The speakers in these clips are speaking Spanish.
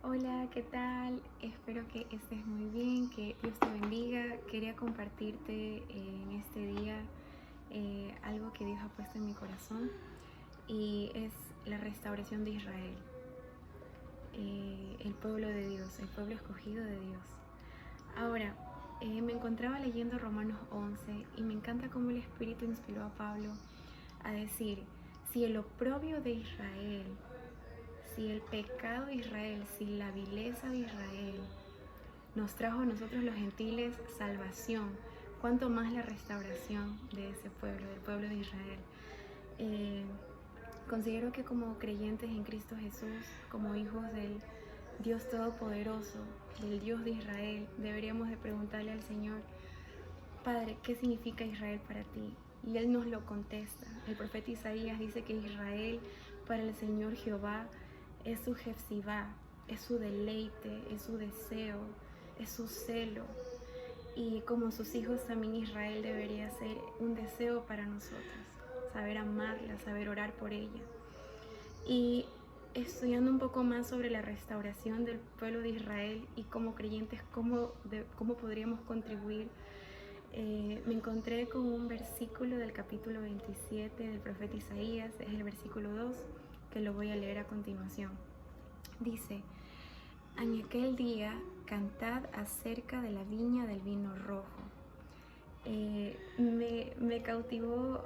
Hola, ¿qué tal? Espero que estés muy bien, que Dios te bendiga. Quería compartirte en este día algo que Dios ha puesto en mi corazón y es la restauración de Israel, el pueblo de Dios, el pueblo escogido de Dios. Ahora, me encontraba leyendo Romanos 11 y me encanta cómo el Espíritu inspiró a Pablo a decir, si el oprobio de Israel, si el pecado de Israel, si la vileza de Israel nos trajo a nosotros los gentiles salvación, cuanto más la restauración de ese pueblo, del pueblo de Israel. Eh, Considero que como creyentes en Cristo Jesús, como hijos del Dios Todopoderoso, del Dios de Israel, deberíamos de preguntarle al Señor, Padre, ¿qué significa Israel para ti? Y Él nos lo contesta. El profeta Isaías dice que Israel para el Señor Jehová es su Jefsibá, es su deleite, es su deseo, es su celo. Y como sus hijos también Israel debería ser un deseo para nosotros, saber amarla, saber orar por ella. Y estudiando un poco más sobre la restauración del pueblo de Israel y como creyentes cómo podríamos contribuir, me encontré con un versículo del capítulo 27 del profeta Isaías, es el versículo 2, que lo voy a leer a continuación. Dice, en aquel día cantad acerca de la viña del vino rojo. Me cautivó,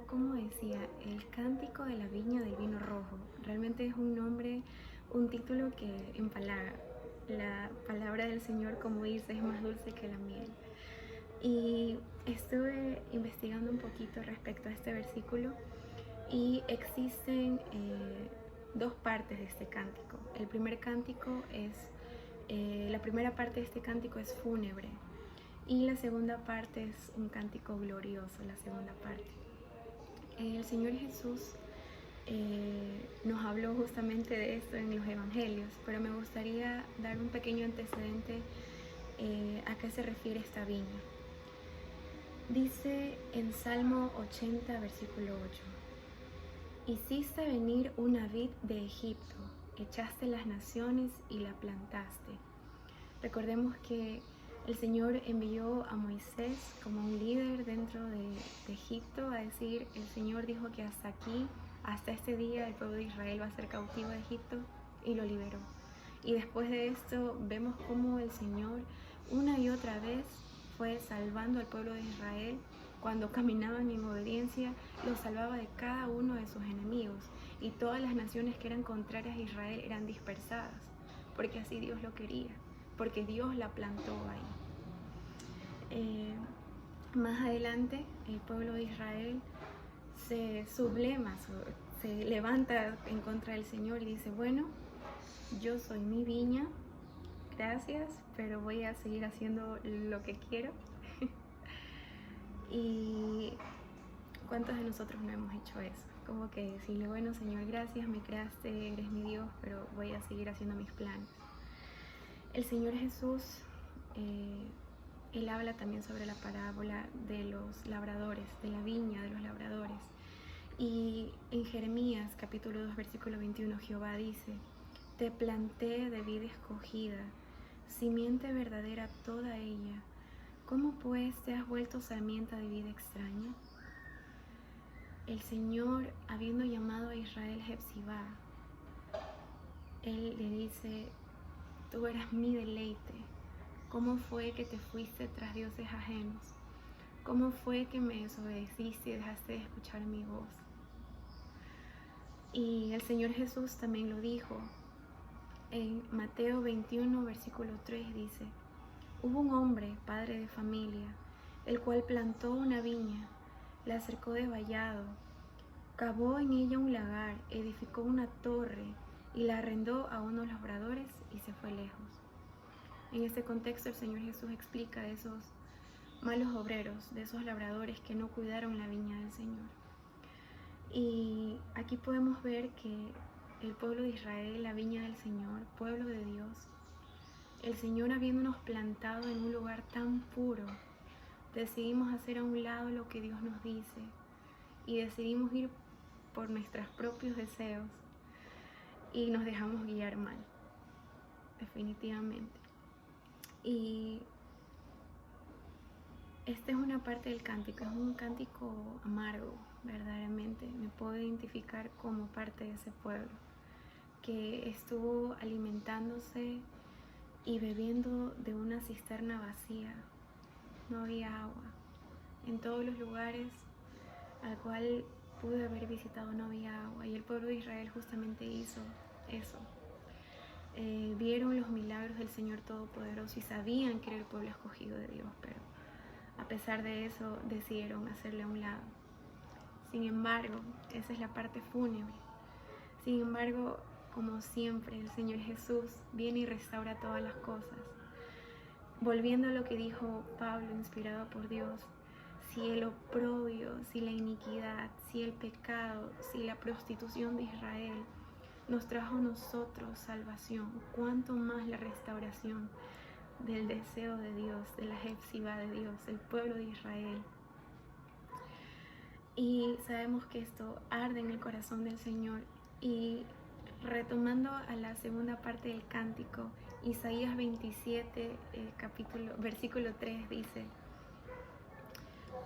como decía, el cántico de la viña del vino rojo. Realmente es un nombre, un título que empalaga. La palabra del Señor, como dice, es más dulce que la miel. Y estuve investigando un poquito respecto a este versículo y existen dos partes de este cántico. El primer cántico es, la primera parte de este cántico es fúnebre y la segunda parte es un cántico glorioso, la segunda parte. El Señor Jesús nos habló justamente de esto en los evangelios, pero me gustaría dar un pequeño antecedente a qué se refiere esta viña. Dice en Salmo 80, versículo 8, hiciste venir una vid de Egipto, echaste las naciones y la plantaste. Recordemos que el Señor envió a Moisés como un líder dentro de Egipto a decir, el Señor dijo que hasta aquí, hasta este día, el pueblo de Israel va a ser cautivo de Egipto, y lo liberó. Y después de esto vemos cómo el Señor una y otra vez fue salvando al pueblo de Israel. Cuando caminaban en obediencia, los salvaba de cada uno de sus enemigos, y todas las naciones que eran contrarias a Israel eran dispersadas, porque así Dios lo quería, porque Dios la plantó ahí. Más adelante, el pueblo de Israel se sublema, se levanta en contra del Señor y dice, bueno, yo soy mi viña, gracias, pero voy a seguir haciendo lo que quiero. Y ¿cuántos de nosotros no hemos hecho eso? Como que decirle, bueno, Señor, gracias, me creaste, eres mi Dios, pero voy a seguir haciendo mis planes. El Señor Jesús, Él habla también sobre la parábola de los labradores, de la viña de los labradores. Y en Jeremías capítulo 2, versículo 21, Jehová dice, te planté de vid escogida, simiente verdadera toda ella. ¿Cómo pues te has vuelto sarmienta de vid extraña? El Señor, habiendo llamado a Israel Jefsibá, Él le dice, tú eras mi deleite. ¿Cómo fue que te fuiste tras dioses ajenos? ¿Cómo fue que me desobedeciste y dejaste de escuchar mi voz? Y el Señor Jesús también lo dijo. En Mateo 21, versículo 3 dice, hubo un hombre, padre de familia, el cual plantó una viña, la cercó de vallado, cavó en ella un lagar, edificó una torre y la arrendó a unos labradores y se fue lejos. En este contexto el Señor Jesús explica de esos malos obreros, de esos labradores que no cuidaron la viña del Señor. Y aquí podemos ver que el pueblo de Israel, la viña del Señor, pueblo de Dios, el Señor habiéndonos plantado en un lugar tan puro, decidimos hacer a un lado lo que Dios nos dice y decidimos ir por nuestros propios deseos y nos dejamos guiar mal. definitivamente. Y esta es una parte del cántico, es un cántico amargo, verdaderamente. Me puedo identificar como parte de ese pueblo que estuvo alimentándose y bebiendo de una cisterna vacía. No había agua. En todos los lugares al cual pude haber visitado no había agua, y el pueblo de Israel justamente hizo eso. Vieron los milagros del Señor Todopoderoso y sabían que era el pueblo escogido de Dios, pero a pesar de eso decidieron hacerle a un lado. Sin embargo, esa es la parte fúnebre. Sin embargo, como siempre, el Señor Jesús viene y restaura todas las cosas. Volviendo a lo que dijo Pablo, inspirado por Dios, si el oprobio, si la iniquidad, si el pecado, si la prostitución de Israel nos trajo a nosotros salvación, cuánto más la restauración del deseo de Dios, de la Jefsibá de Dios, el pueblo de Israel. Y sabemos que esto arde en el corazón del Señor. Y retomando a la segunda parte del cántico, Isaías 27, versículo 3 dice: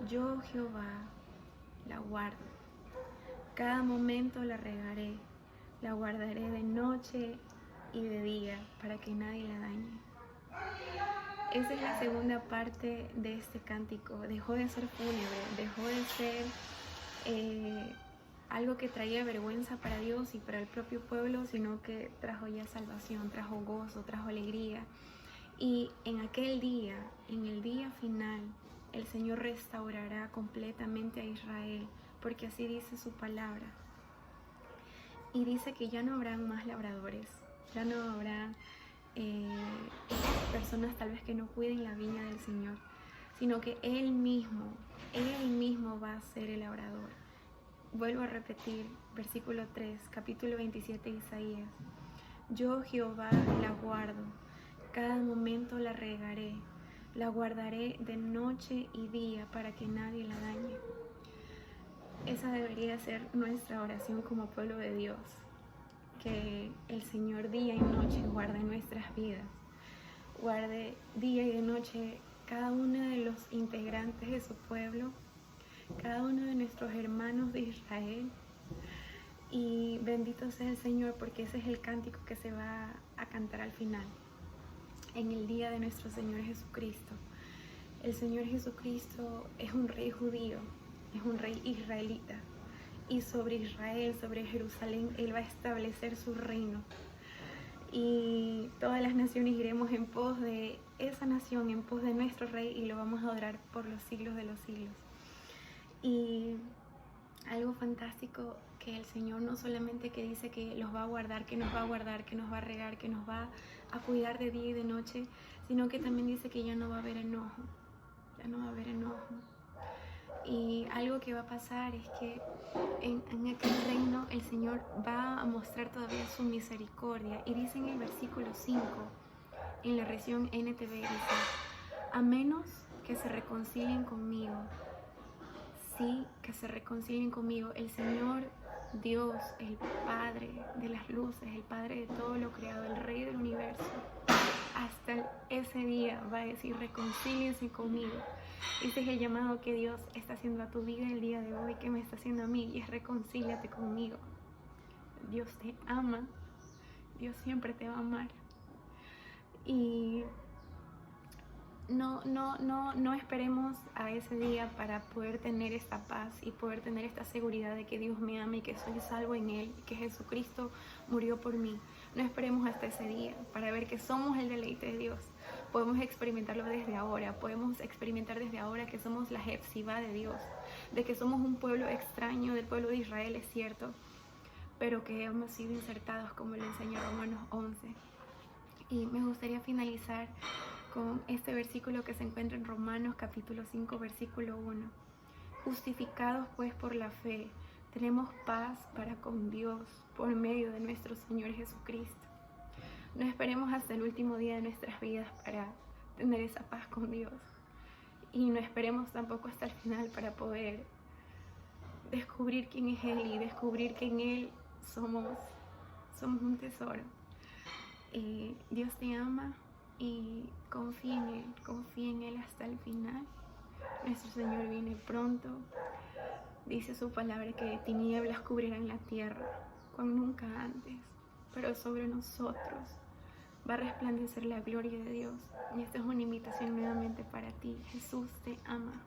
yo, Jehová, la guardo, cada momento la regaré, la guardaré de noche y de día para que nadie la dañe. Esa es la segunda parte de este cántico. Dejó de ser fúnebre, dejó de ser algo que traía vergüenza para Dios y para el propio pueblo, sino que trajo ya salvación, trajo gozo, trajo alegría. Y en aquel día, en el día final, el Señor restaurará completamente a Israel, porque así dice su palabra. Y dice que ya no habrán más labradores, ya no habrá personas tal vez que no cuiden la viña del Señor, sino que Él mismo va a ser el labrador. Vuelvo a repetir, versículo 3, capítulo 27 de Isaías: yo, Jehová, la guardo, cada momento la regaré, la guardaré de noche y día para que nadie la dañe. Esa debería ser nuestra oración como pueblo de Dios, que el Señor día y noche guarde nuestras vidas, guarde día y de noche cada uno de los integrantes de su pueblo, cada uno de nuestros hermanos de Israel. Y bendito sea el Señor, porque ese es el cántico que se va a cantar al final, en el día de nuestro Señor Jesucristo. El Señor Jesucristo es un rey judío, es un rey israelita, y sobre Israel, sobre Jerusalén, Él va a establecer su reino. Y todas las naciones iremos en pos de esa nación, en pos de nuestro rey, y lo vamos a adorar por los siglos de los siglos. Y algo fantástico, que el Señor no solamente que dice que los va a guardar, que nos va a guardar, que nos va a regar, que nos va a cuidar de día y de noche, sino que también dice que ya no va a haber enojo, ya no va a haber enojo. Y algo que va a pasar es que en aquel reino el Señor va a mostrar todavía su misericordia. Y dice en el versículo 5, en la versión NTV, dice: a menos que se reconcilien conmigo. Sí, que se reconcilien conmigo. El Señor Dios, el Padre de las luces, el Padre de todo lo creado, el Rey del universo, hasta ese día va a decir: reconcíliense conmigo. Ese es el llamado que Dios está haciendo a tu vida el día de hoy, que me está haciendo a mí, y es: reconcíliate conmigo. Dios te ama, Dios siempre te va a amar. Y no esperemos a ese día para poder tener esta paz y poder tener esta seguridad de que Dios me ama y que soy salvo en Él, y que Jesucristo murió por mí. No esperemos hasta ese día para ver que somos el deleite de Dios. Podemos experimentarlo desde ahora, podemos experimentar desde ahora que somos la Jefsibá de Dios, de que somos un pueblo extraño del pueblo de Israel, es cierto, pero que hemos sido insertados, como le enseñó Romanos 11. Y me gustaría finalizar con este versículo que se encuentra en Romanos capítulo 5, versículo 1. Justificados pues por la fe, tenemos paz para con Dios por medio de nuestro Señor Jesucristo. No esperemos hasta el último día de nuestras vidas para tener esa paz con Dios. Y no esperemos tampoco hasta el final para poder descubrir quién es Él y descubrir que en Él somos un tesoro. Dios te ama y confía en Él hasta el final. Nuestro Señor viene pronto. Dice su palabra que tinieblas cubrirán la tierra, cuando nunca antes, pero sobre nosotros va a resplandecer la gloria de Dios. Y esta es una invitación nuevamente para ti. Jesús te ama.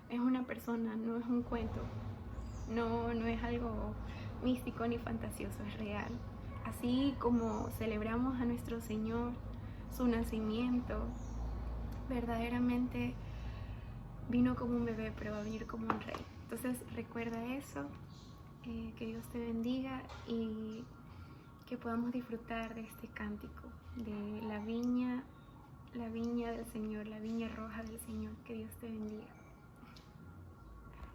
Es una persona, no es un cuento. No es algo místico ni fantasioso, es real. Así como celebramos a nuestro Señor, su nacimiento, verdaderamente vino como un bebé, pero va a venir como un rey. Entonces recuerda eso, que Dios te bendiga y que podamos disfrutar de este cántico, de la viña del Señor, la viña roja del Señor. Que Dios te bendiga.